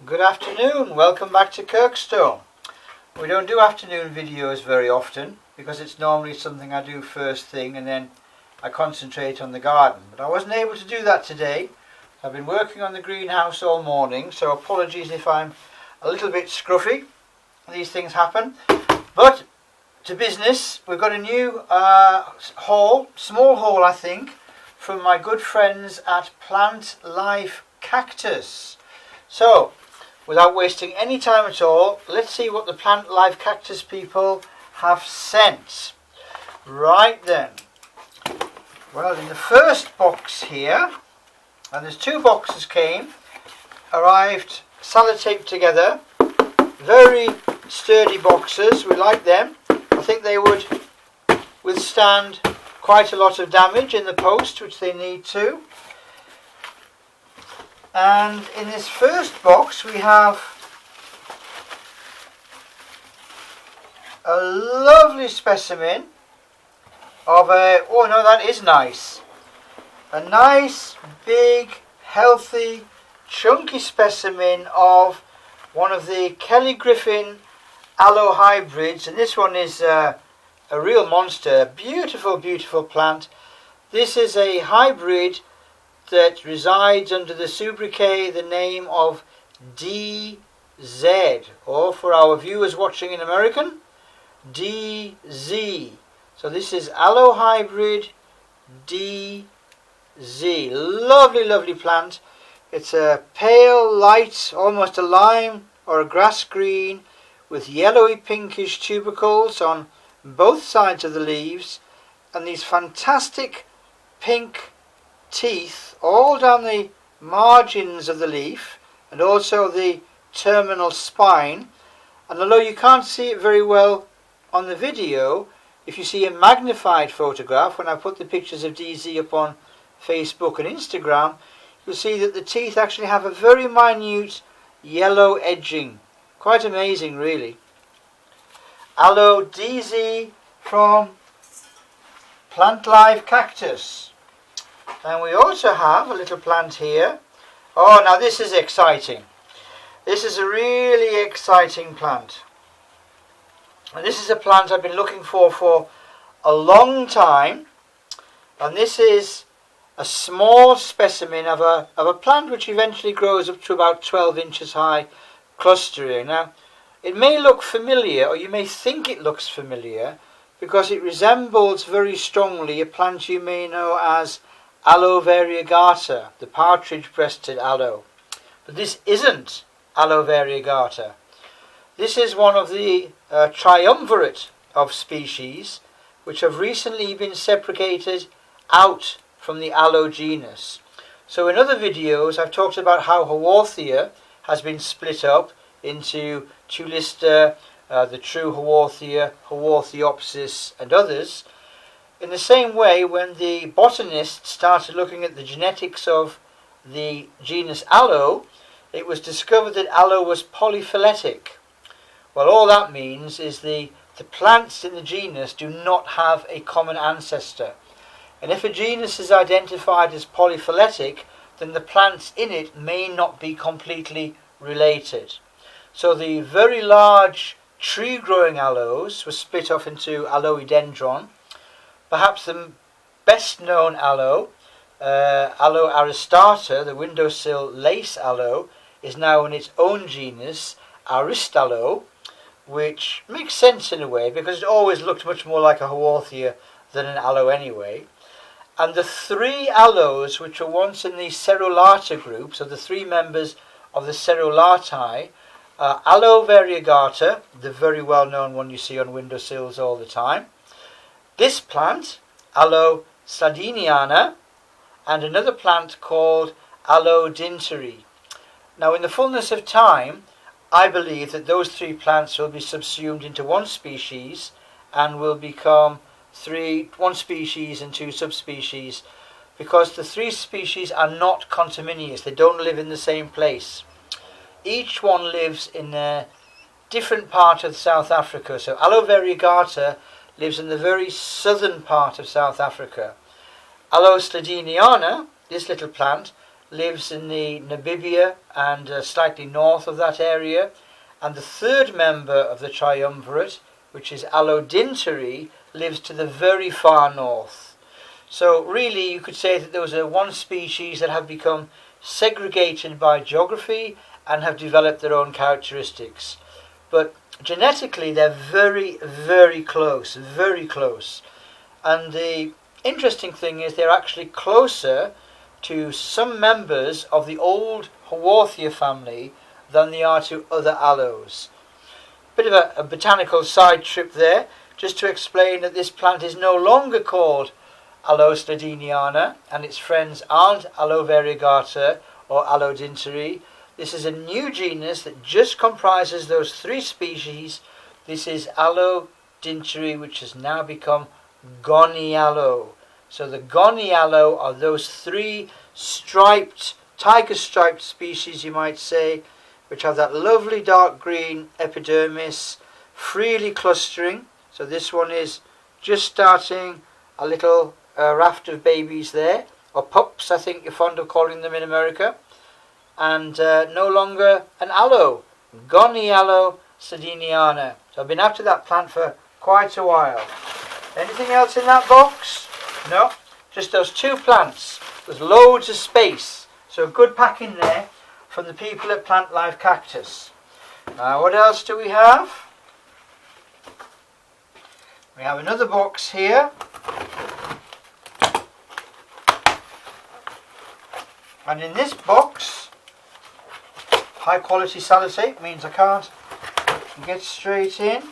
Good afternoon, welcome back to Kirkstone. We don't do afternoon videos very often because it's normally something I do first thing and then I concentrate on the garden. But I wasn't able to do that today. I've been working on the greenhouse all morning, so apologies if I'm a little bit scruffy. These things happen. But to business, we've got a new haul, small haul I think, from my good friends at PlantLifeCactus. So, without wasting any time at all, let's see what the PlantLifeCactus people have sent. Right then. Well, in the first box here, and there's two boxes came, arrived sellotaped together. Very sturdy boxes, we like them. I think they would withstand quite a lot of damage in the post, which they need to. And in this first box we have a lovely specimen of a, oh no, that is nice. A nice, big, healthy, chunky specimen of one of the Kelly Griffin aloe hybrids, and this one is a real monster. Beautiful, beautiful plant. This is a hybrid that resides under the sobriquet, the name of DZ, or for our viewers watching in American, DZ. So this is aloe hybrid DZ. Lovely, lovely plant. It's a pale, light, almost a lime or a grass green with yellowy pinkish tubercles on both sides of the leaves and these fantastic pink teeth all down the margins of the leaf and also the terminal spine. And although you can't see it very well on the video, if you see a magnified photograph, when I put the pictures of DZ up on Facebook and Instagram, you'll see that the teeth actually have a very minute yellow edging. Quite amazing, really. Aloe DZ from PlantLifeCactus. And we also have a little plant here. Oh, now this is exciting. This is a really exciting plant. And this is a plant I've been looking for a long time. And this is a small specimen of a plant which eventually grows up to about 12 inches high, clustering. Now, it may look familiar, or you may think it looks familiar, because it resembles very strongly a plant you may know as Aloe variegata, the partridge-breasted aloe. But this isn't Aloe variegata. This is one of the triumvirate of species which have recently been separated out from the aloe genus. So in other videos I've talked about how Haworthia has been split up into Tulista, the true Haworthia, Haworthiopsis and others. In the same way, when the botanists started looking at the genetics of the genus aloe, it was discovered that aloe was polyphyletic. Well, all that means is the plants in the genus do not have a common ancestor. And if a genus is identified as polyphyletic, then the plants in it may not be completely related. So the very large tree-growing aloes were split off into aloedendron. Perhaps the best known aloe, Aloe aristata, the windowsill lace aloe, is now in its own genus, Aristaloe, which makes sense in a way because it always looked much more like a Haworthia than an aloe anyway. And the three aloes which were once in the Cerulata group, so the three members of the Cerulatae, are Aloe variegata, the very well known one you see on windowsills all the time, this plant, Aloe sardiniana, and another plant called Aloe dinteri. Now in the fullness of time, I believe that those three plants will be subsumed into one species and will become one species and two subspecies, because the three species are not conterminous. They don't live in the same place. Each one lives in a different part of South Africa. So Aloe variegata lives in the very southern part of South Africa. Aloe sladiniana, this little plant, lives in the Namibia and slightly north of that area. And the third member of the triumvirate, which is Allodinteri, lives to the very far north. So really you could say that those are one species that have become segregated by geography and have developed their own characteristics. But genetically they're very, very close, very close. And the interesting thing is they're actually closer to some members of the old Haworthia family than they are to other aloes. Bit of a botanical side trip there, just to explain that this plant is no longer called Aloe sladiniana and its friends aren't Aloe variegata or Allodinteri. This is a new genus that just comprises those three species. This is Allodinteri, which has now become Gonialoe. So the Gonialoe are those three striped, tiger-striped species, you might say, which have that lovely dark green epidermis, freely clustering. So this one is just starting a little raft of babies there, or pups, I think you're fond of calling them in America, and no longer an aloe, Gonialoe sladiniana. So I've been after that plant for quite a while. Anything else in that box? No, just those two plants. There's loads of space, so good packing there from the people at PlantLifeCactus. Now what else do we have? We have another box here. And in this box, high quality sellotape means I can't get straight in.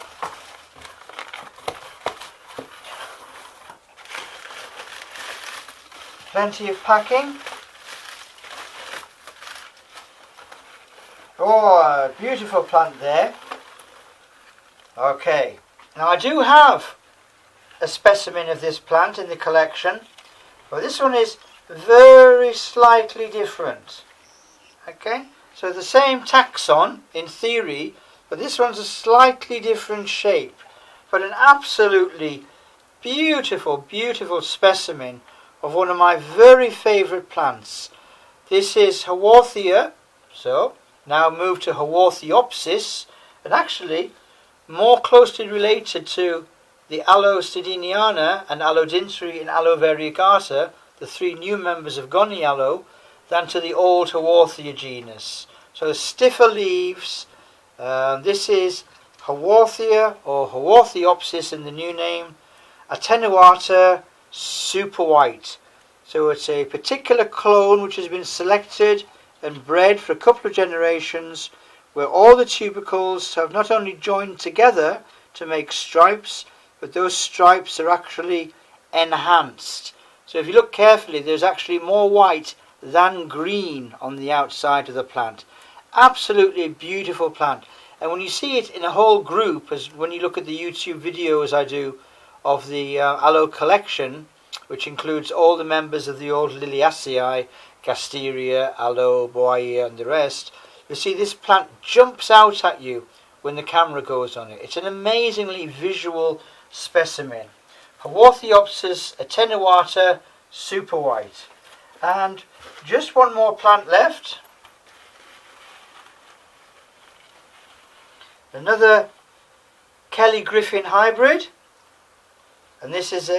Plenty of packing. Oh, a beautiful plant there. Okay, now I do have a specimen of this plant in the collection, but this one is very slightly different. Okay, so the same taxon in theory, but this one's a slightly different shape, but an absolutely beautiful, beautiful specimen of one of my very favourite plants. This is Haworthia, so now moved to Haworthiopsis, and actually more closely related to the Aloe sladiniana and Allodinteri and Aloe variegata, the three new members of Gonialoe, than to the old Haworthia genus. So stiffer leaves. This is Haworthia or Haworthiopsis in the new name, attenuata super white. So it's a particular clone which has been selected and bred for a couple of generations, where all the tubercles have not only joined together to make stripes, but those stripes are actually enhanced. So if you look carefully, there's actually more white than green on the outside of the plant. Absolutely beautiful plant. And when you see it in a whole group, as when you look at the YouTube videos I do of the aloe collection, which includes all the members of the old Liliaceae, Gasteria, Aloe, Boia and the rest, you see this plant jumps out at you when the camera goes on it. It's an amazingly visual specimen. Haworthiopsis attenuata super white. And just one more plant left. Another Kelly Griffin hybrid. And this is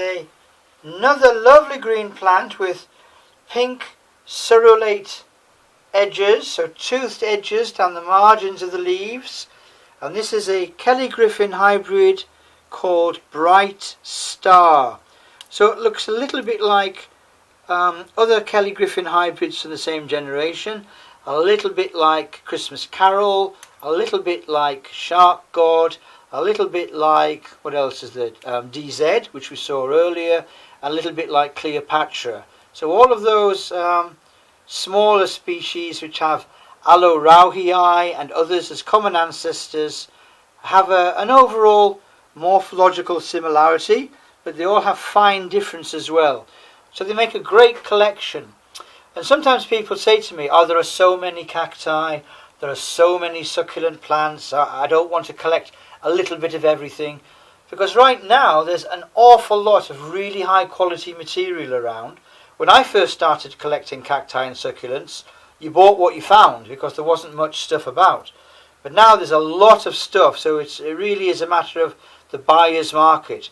another lovely green plant with pink cerulate edges, so toothed edges down the margins of the leaves. And this is a Kelly Griffin hybrid called Bright Star. So it looks a little bit like other Kelly Griffin hybrids from the same generation, a little bit like Christmas Carol, a little bit like Shark God, a little bit like, what else is there, DZ, which we saw earlier, a little bit like Cleopatra. So all of those smaller species which have Aloe rauhii and others as common ancestors have an overall morphological similarity, but they all have fine difference as well. So they make a great collection. And sometimes people say to me, oh, there are so many cacti, there are so many succulent plants, I don't want to collect a little bit of everything. Because right now there's an awful lot of really high quality material around, when I first started collecting cacti and succulents, you bought what you found because there wasn't much stuff about. But now there's a lot of stuff, so it really is a matter of the buyer's market.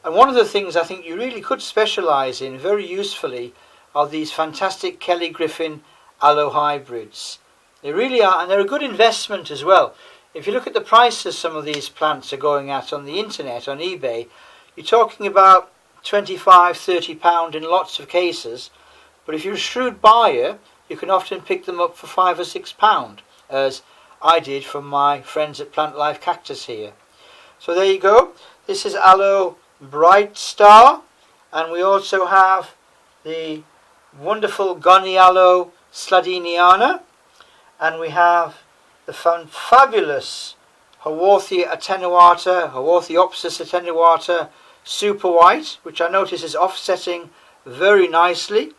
And one of the things I think you really could specialise in very usefully are these fantastic Kelly Griffin aloe hybrids. They really are, and they're a good investment as well. If you look at the prices some of these plants are going at on the internet, on eBay, you're talking about £25–30 in lots of cases. But if you're a shrewd buyer, you can often pick them up for £5 or £6, as I did from my friends at PlantLifeCactus here. So there you go. This is Aloe Bright Star, and we also have the wonderful Gonialo Sladiniana, and we have the fabulous Haworthia attenuata, Haworthiopsis attenuata super white, which I notice is offsetting very nicely.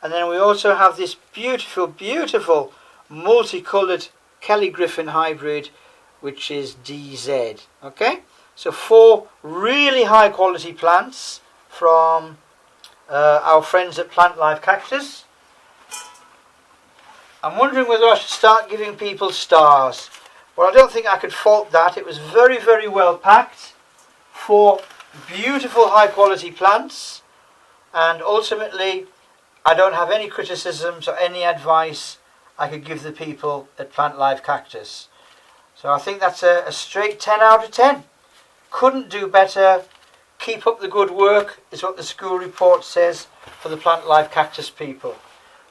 And then we also have this beautiful, beautiful multicoloured Kelly Griffin hybrid, which is DZ. Okay, so 4 really high quality plants from our friends at PlantLifeCactus. I'm wondering whether I should start giving people stars. Well, I don't think I could fault that. It was very, very well packed. 4 beautiful high quality plants, and ultimately I don't have any criticisms or any advice I could give the people at PlantLifeCactus. So I think that's a straight 10 out of 10. Couldn't do better. Keep up the good work is what the school report says for the PlantLifeCactus people.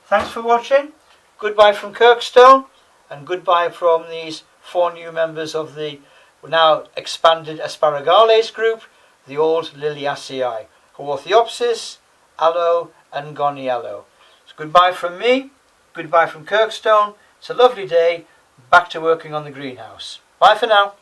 Thanks for watching. Goodbye from Kirkstone, and goodbye from these 4 new members of the now expanded Asparagales group, the old Liliaceae, Haworthiopsis, Aloe and Gonialo. So goodbye from me, goodbye from Kirkstone. It's a lovely day, back to working on the greenhouse. Bye for now.